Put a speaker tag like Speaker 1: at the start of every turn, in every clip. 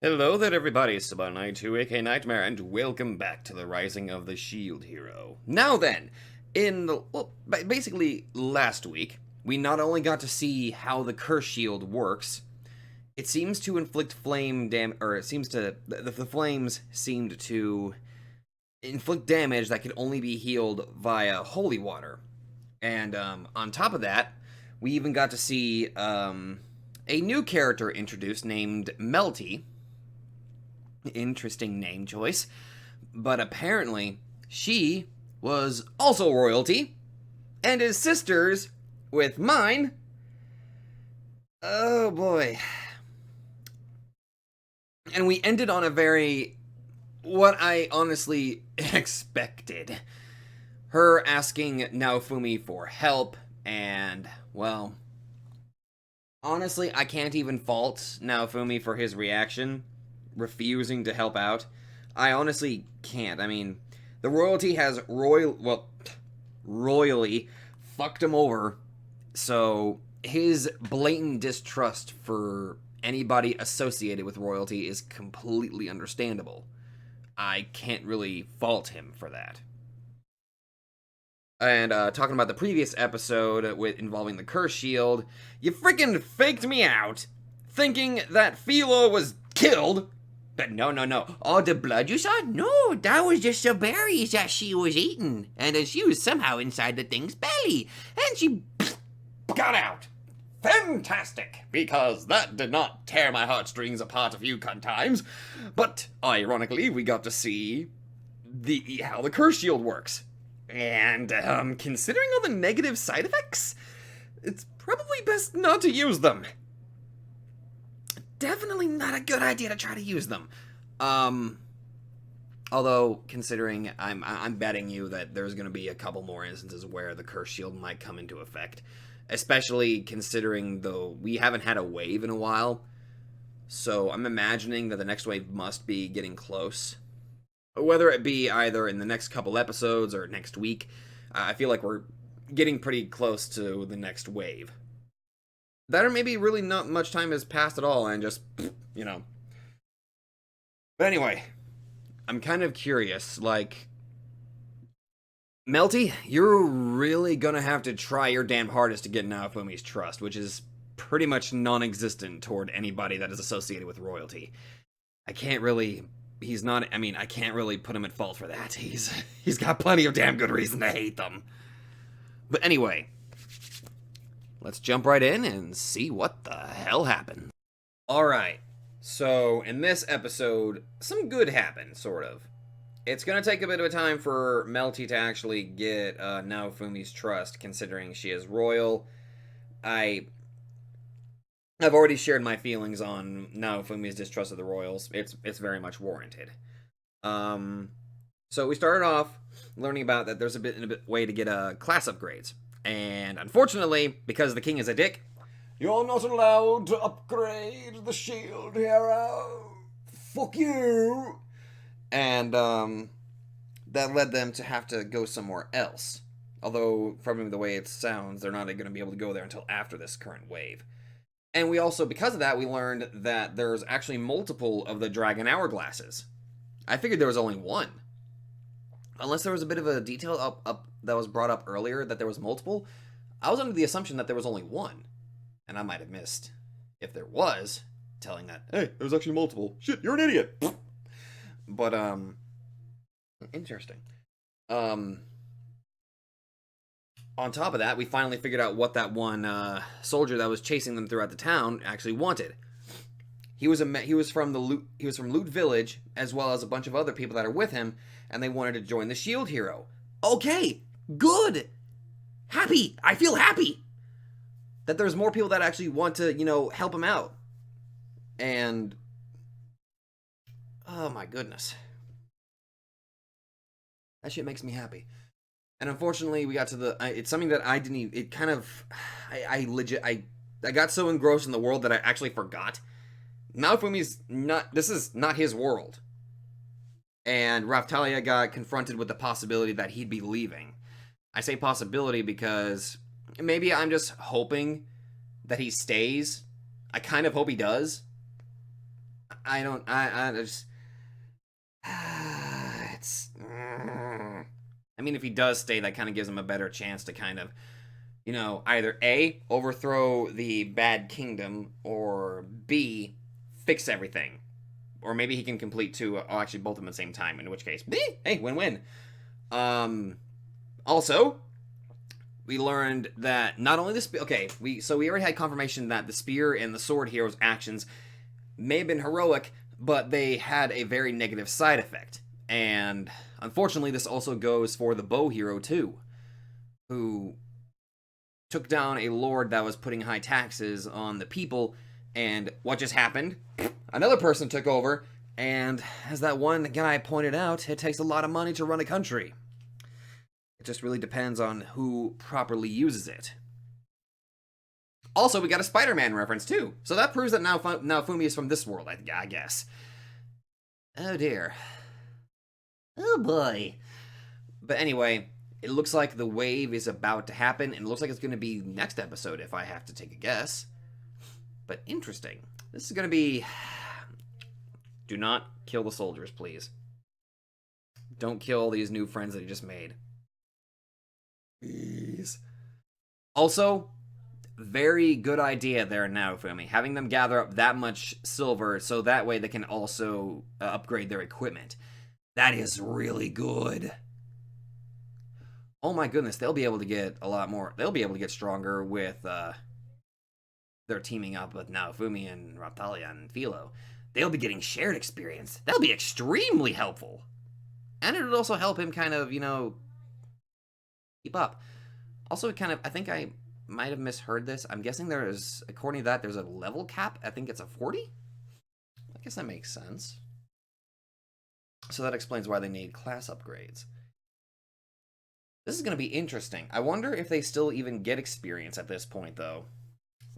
Speaker 1: Hello there everybody, it's Saban Knight 2 aka Nightmare, and welcome back to the Rising of the Shield Hero. Now then, basically last week, we not only got to see how the curse shield works, it seems to inflict flame damage, or it seems to, the flames seemed to inflict damage that could only be healed via holy water. And on top of that, we even got to see a new character introduced named Melty. Interesting name choice. But apparently, she was also royalty and is sisters with mine. Oh boy. And we ended on a very, what I honestly expected. Her asking Naofumi for help, and, well, honestly, I can't even fault Naofumi for his reaction, refusing to help out. I honestly can't. I mean, the royalty has royally fucked him over, so his blatant distrust for anybody associated with royalty is completely understandable. I can't really fault him for that. And talking about the previous episode involving the curse shield, you freaking faked me out, thinking that Philo was killed. But no. All the blood you saw? No, that was just the berries that she was eating. And then she was somehow inside the thing's belly. And she got out. Fantastic, because that did not tear my heartstrings apart a few times. But, ironically, we got to see how the curse shield works. And, considering all the negative side effects, it's probably best not to use them. Definitely not a good idea to try to use them. Although, considering I'm betting you that there's going to be a couple more instances where the curse shield might come into effect. Especially considering, though, we haven't had a wave in a while. So I'm imagining that the next wave must be getting close. Whether it be either in the next couple episodes or next week, I feel like we're getting pretty close to the next wave. That or maybe really not much time has passed at all and just, you know. But anyway, I'm kind of curious, like, Melty, you're really gonna have to try your damn hardest to get Naofumi's trust, which is pretty much non-existent toward anybody that is associated with royalty. I can't really put him at fault for that. He's got plenty of damn good reason to hate them. But anyway, let's jump right in and see what the hell happened. Alright, so in this episode, some good happened, sort of. It's gonna take a bit of a time for Melty to actually get Naofumi's trust, considering she is royal. I've already shared my feelings on Naofumi's distrust of the royals. It's very much warranted. So we started off learning about that there's a bit way to get class upgrades. And unfortunately, because the king is a dick, you're not allowed to upgrade the shield hero. Fuck you. And that led them to have to go somewhere else. Although, from the way it sounds, they're not going to be able to go there until after this current wave. And we also, because of that, we learned that there's actually multiple of the Dragon Hourglasses. I figured there was only one. Unless there was a bit of a detail up that was brought up earlier that there was multiple, I was under the assumption that there was only one. And I might have missed, if there was, telling that, hey, there's actually multiple. Shit, you're an idiot. But, interesting. On top of that, we finally figured out what that one soldier that was chasing them throughout the town actually wanted. He was from Loot Village, as well as a bunch of other people that are with him, and they wanted to join the Shield Hero. Okay, good, happy. I feel happy that there's more people that actually want to, help him out. And oh my goodness, that shit makes me happy. And unfortunately, we got to it's something that I didn't even, it kind of, I got so engrossed in the world that I actually forgot. Naofumi's this is not his world. And Raftalia got confronted with the possibility that he'd be leaving. I say possibility because maybe I'm just hoping that he stays. I kind of hope he does. I don't. I just. It's. I mean, if he does stay, that kind of gives him a better chance to kind of, either A, overthrow the bad kingdom, or B, fix everything. Or maybe he can complete two, actually both of them at the same time, in which case, hey, win-win. Also, we learned that not only we already had confirmation that the spear and the sword hero's actions may have been heroic, but they had a very negative side effect. And unfortunately, this also goes for the bow hero too, who took down a lord that was putting high taxes on the people. And what just happened? Another person took over, and as that one guy pointed out, it takes a lot of money to run a country. It just really depends on who properly uses it. Also, we got a Spider-Man reference, too. So that proves that Naofumi is from this world, I guess. Oh, dear. Oh, boy. But anyway, it looks like the wave is about to happen, and it looks like it's going to be next episode, if I have to take a guess. But interesting. This is going to be... Do not kill the soldiers, please. Don't kill these new friends that he just made. Please. Also, very good idea there now, Naofumi. Having them gather up that much silver so that way they can also upgrade their equipment. That is really good. Oh my goodness, they'll be able to get a lot more. They'll be able to get stronger with their teaming up with Naofumi and Raptalia and Philo. They'll be getting shared experience. That'll be extremely helpful. And it'll also help him kind of, keep up. Also, I think I might have misheard this. I'm guessing according to that, there's a level cap. I think it's a 40? I guess that makes sense. So that explains why they need class upgrades. This is going to be interesting. I wonder if they still even get experience at this point, though.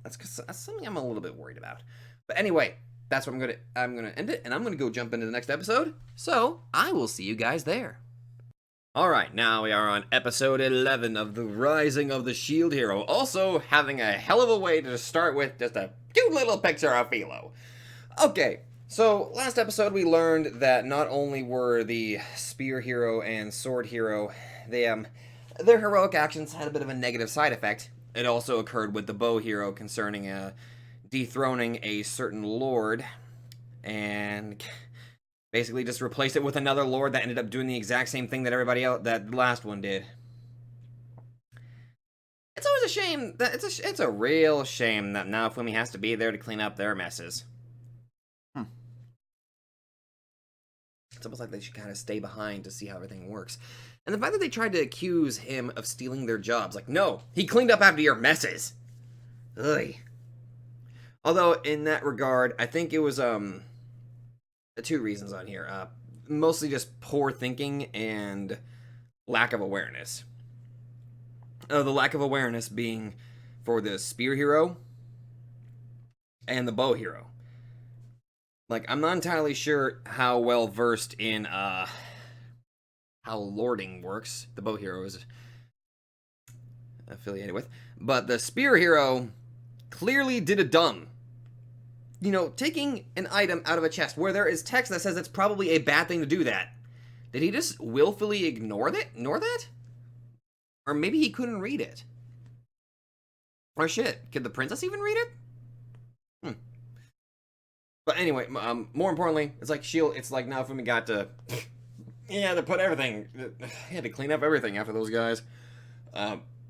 Speaker 1: That's something I'm a little bit worried about. But anyway, that's what I'm gonna end it, and I'm gonna go jump into the next episode. So I will see you guys there. All right, now we are on episode 11 of the Rising of the Shield Hero. Also having a hell of a way to start with just a cute little picture of Philo. Okay, so last episode we learned that not only were the Spear Hero and Sword Hero, their heroic actions had a bit of a negative side effect. It also occurred with the Bow Hero concerning dethroning a certain lord and basically just replaced it with another lord that ended up doing the exact same thing that everybody else, that last one did. It's always a shame that it's a real shame that Naofumi has to be there to clean up their messes. It's almost like they should kind of stay behind to see how everything works. And the fact that they tried to accuse him of stealing their jobs, like, no, he cleaned up after your messes. Ugh. Although, in that regard, I think it was, two reasons on here. Mostly just poor thinking and lack of awareness. The lack of awareness being for the Spear Hero and the Bow Hero. Like, I'm not entirely sure how well versed in, how lording works. The Bow Hero is affiliated with. But the Spear Hero clearly did a dumb. Taking an item out of a chest where there is text that says it's probably a bad thing to do that. Did he just willfully ignore that? Or maybe he couldn't read it. Or shit, could the princess even read it? But anyway, more importantly, it's like Naofumi got to... He had to put everything... He had to clean up everything after those guys.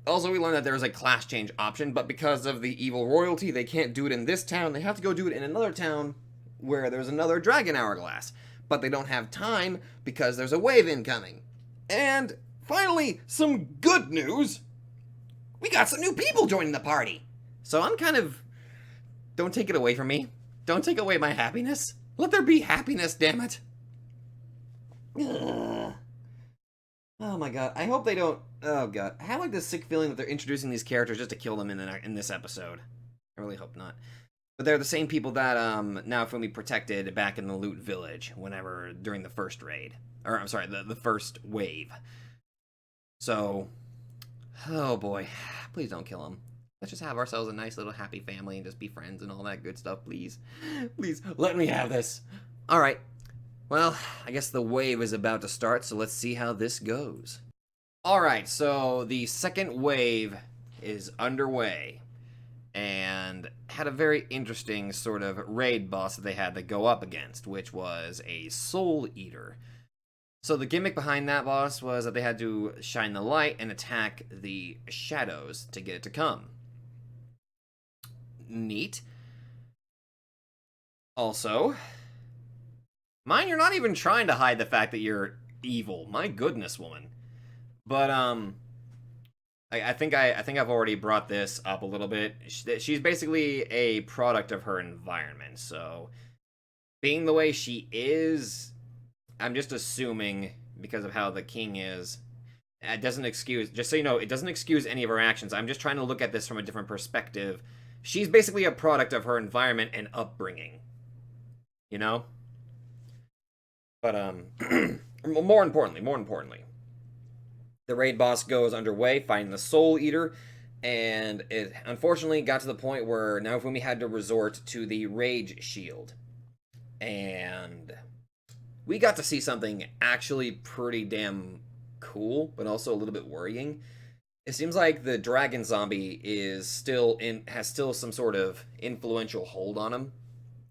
Speaker 1: Also, we learned that there is a class change option, but because of the evil royalty, they can't do it in this town. They have to go do it in another town where there's another dragon hourglass. But they don't have time because there's a wave incoming. And finally, some good news. We got some new people joining the party. So I'm kind of... Don't take it away from me. Don't take away my happiness. Let there be happiness, damn it. Ugh. Oh my god, I hope they don't... Oh god, I have like this sick feeling that they're introducing these characters just to kill them in this episode. I really hope not. But they're the same people that Naofumi protected back in the Loot Village during the first raid. Or, I'm sorry, the first wave. So, oh boy, please don't kill him. Let's just have ourselves a nice little happy family and just be friends and all that good stuff, please. Please, let me have this. Alright. Well, I guess the wave is about to start, so let's see how this goes. Alright, so the second wave is underway. And had a very interesting sort of raid boss that they had to go up against, which was a Soul Eater. So the gimmick behind that boss was that they had to shine the light and attack the shadows to get it to come. Neat. Also, mind you're not even trying to hide the fact that you're evil. My goodness, woman. But I think I've already brought this up a little bit. She's basically a product of her environment. So, being the way she is, I'm just assuming because of how the king is, it doesn't excuse. Just so you know, it doesn't excuse any of her actions. I'm just trying to look at this from a different perspective. She's basically a product of her environment and upbringing. You know? But more importantly, the raid boss goes underway, fighting the Soul Eater, and it unfortunately got to the point where Naofumi had to resort to the Rage Shield. And we got to see something actually pretty damn cool, but also a little bit worrying. It seems like the dragon zombie has still some sort of influential hold on him.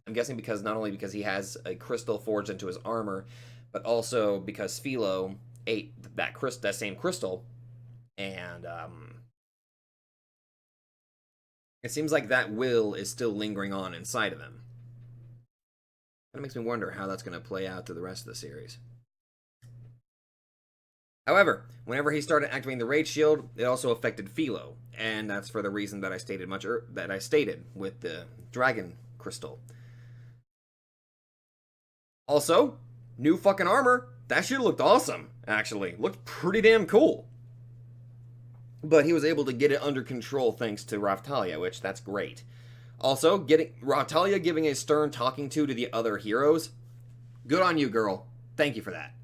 Speaker 1: I'm guessing because not only because he has a crystal forged into his armor, but also because Philo ate that same crystal, and it seems like that will is still lingering on inside of him. That makes me wonder how that's going to play out through the rest of the series. However, whenever he started activating the Rage Shield, it also affected Philo, and that's for the reason that I stated with the Dragon Crystal. Also, new fucking armor. That shit looked awesome, actually. Looked pretty damn cool. But he was able to get it under control thanks to Raftalia, which that's great. Also, Raftalia giving a stern talking to the other heroes. Good on you, girl. Thank you for that.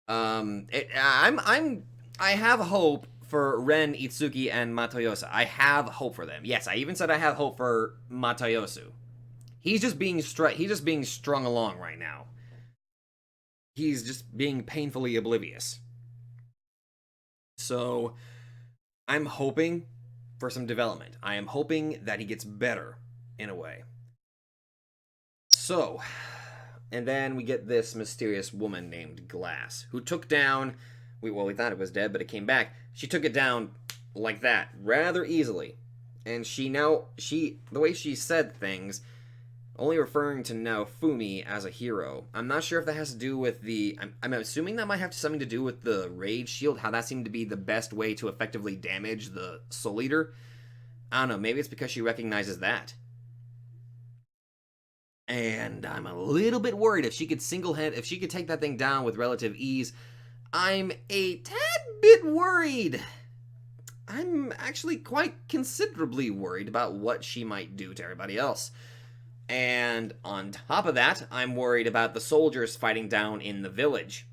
Speaker 1: I have hope for Ren, Itsuki, and Matoyosu. I have hope for them. Yes, I even said I have hope for Matoyosu. He's just being strung along right now. He's just being painfully oblivious. So, I'm hoping for some development. I am hoping that he gets better, in a way. So, and then we get this mysterious woman named Glass, who took down, we thought it was dead, but it came back. She took it down like that, rather easily. And the way she said things, only referring to Naofumi as a hero. I'm not sure if that has to do with I'm assuming that might have something to do with the Rage Shield, how that seemed to be the best way to effectively damage the Soul Eater. I don't know, maybe it's because she recognizes that. And I'm a little bit worried if she could take that thing down with relative ease. I'm a tad bit worried. I'm actually quite considerably worried about what she might do to everybody else. And on top of that, I'm worried about the soldiers fighting down in the village.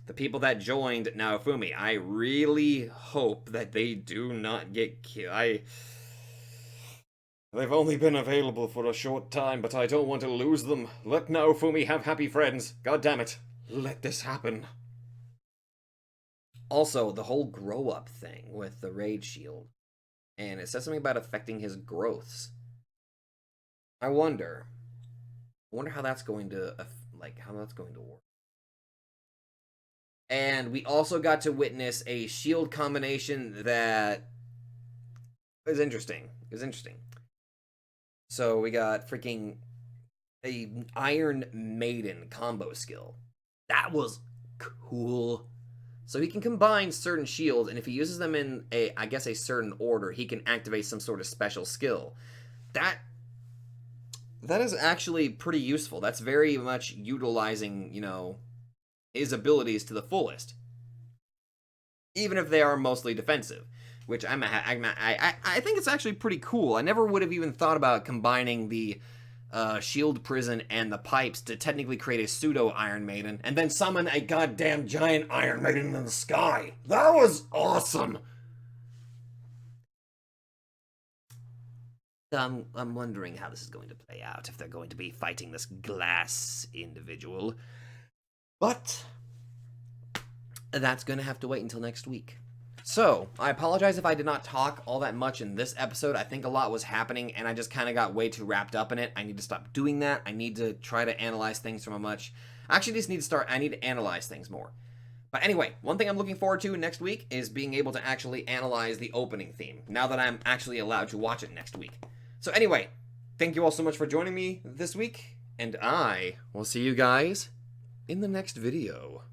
Speaker 1: The people that joined Naofumi. I really hope that they do not get killed. They've only been available for a short time, but I don't want to lose them. Let Naofumi have happy friends. God damn it. Let this happen. Also, the whole grow-up thing with the Rage Shield. And it says something about affecting his growths. I wonder how that's going to work. And we also got to witness a shield combination that is interesting. So we got freaking a Iron Maiden combo skill. That was cool. So he can combine certain shields, and if he uses them in a certain order, he can activate some sort of special skill. That is actually pretty useful. That's very much utilizing, his abilities to the fullest. Even if they are mostly defensive, which I think it's actually pretty cool. I never would have even thought about combining the shield prison and the pipes to technically create a pseudo Iron Maiden, and then summon a goddamn giant Iron Maiden in the sky. That was awesome! I'm wondering how this is going to play out, if they're going to be fighting this glass individual. But that's going to have to wait until next week. So, I apologize if I did not talk all that much in this episode. I think a lot was happening, and I just kind of got way too wrapped up in it. I need to stop doing that. I need to try to analyze things from a much... I actually just need to start... I need to analyze things more. But anyway, one thing I'm looking forward to next week is being able to actually analyze the opening theme, now that I'm actually allowed to watch it next week. So anyway, thank you all so much for joining me this week, and I will see you guys in the next video.